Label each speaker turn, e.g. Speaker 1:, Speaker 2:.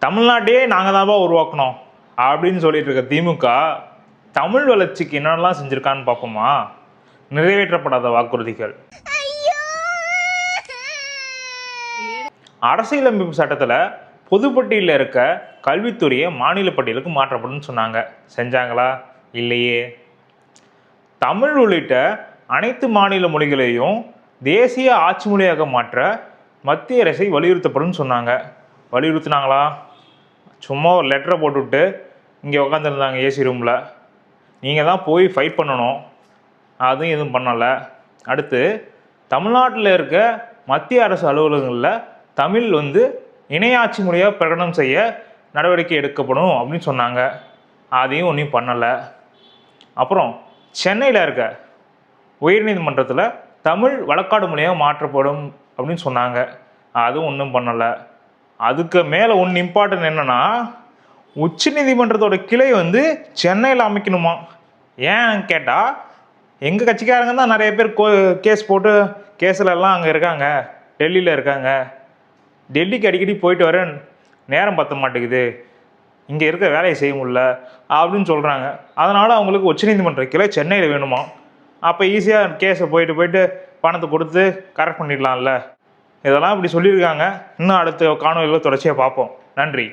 Speaker 1: தமிழ்நாட்டையே நாங்கள் தான்ப்பா உருவாக்கணும் அப்படின்னு சொல்லிட்டு இருக்க திமுக தமிழ் வளர்ச்சிக்கு என்னென்னலாம் செஞ்சுருக்கான்னு பார்ப்போமா? நிறைவேற்றப்படாத வாக்குறுதிகள். அரசியலமைப்பு சட்டத்தில் பொதுப்பட்டியலில் இருக்க கல்வித்துறையை மாநில பட்டியலுக்கு மாற்றப்படும் சொன்னாங்க. செஞ்சாங்களா? இல்லையே. தமிழ் உள்ளிட்ட அனைத்து மாநில மொழிகளையும் தேசிய ஆட்சி மொழியாக மாற்ற மத்திய அரசை வலியுறுத்தப்படும் சொன்னாங்க. வலியுறுத்தினாங்களா? சும்மா ஒரு லெட்டரை போட்டுவிட்டு இங்கே உட்காந்துருந்தாங்க ஏசி ரூமில். நீங்கள் தான் போய் ஃபைட் பண்ணணும், அதுவும் எதுவும் பண்ணலை. அடுத்து தமிழ்நாட்டில் இருக்க மத்திய அரசு அலுவலகங்களில் தமிழ் இணையாட்சி மொழியாக பிரகடனம் செய்ய நடவடிக்கை எடுக்கப்படும் அப்படின்னு சொன்னாங்க. அதையும் ஒன்றும் பண்ணலை. அப்புறம் சென்னையில் இருக்க உயர்நீதிமன்றத்தில் தமிழ் வழக்காடு மொழியாக மாற்றப்படும் அப்படின்னு சொன்னாங்க. அதுவும் ஒன்றும் பண்ணலை. அதுக்கு மேலே ஒன்று இம்பார்ட்டன்ட் என்னென்னா, உச்ச நீதிமன்றத்தோட கிளை சென்னையில் அமைக்கணுமா? ஏன்னு கேட்டால் எங்கள் கட்சிக்காரங்க தான் நிறைய பேர் கேஸ் போட்டு கேஸிலெல்லாம் அங்கே இருக்காங்க, டெல்லியில் இருக்காங்க. டெல்லிக்கு அடிக்கடி போயிட்டு வர நேரம் பற்ற மாட்டேங்குது, இங்கே இருக்க வேலையை செய்ய முடியல அப்படின்னு சொல்கிறாங்க. அதனால் அவங்களுக்கு உச்சநீதிமன்ற கிளை சென்னையில் வேணுமா? அப்போ ஈஸியாக கேஸை போயிட்டு பணத்தை கொடுத்து கரெக்ட் பண்ணிடலாம்ல. இதெல்லாம் இப்படி சொல்லியிருக்காங்க. இன்னும் அடுத்த காணொலியில் தொடர்ச்சியாக பார்ப்போம். நன்றி.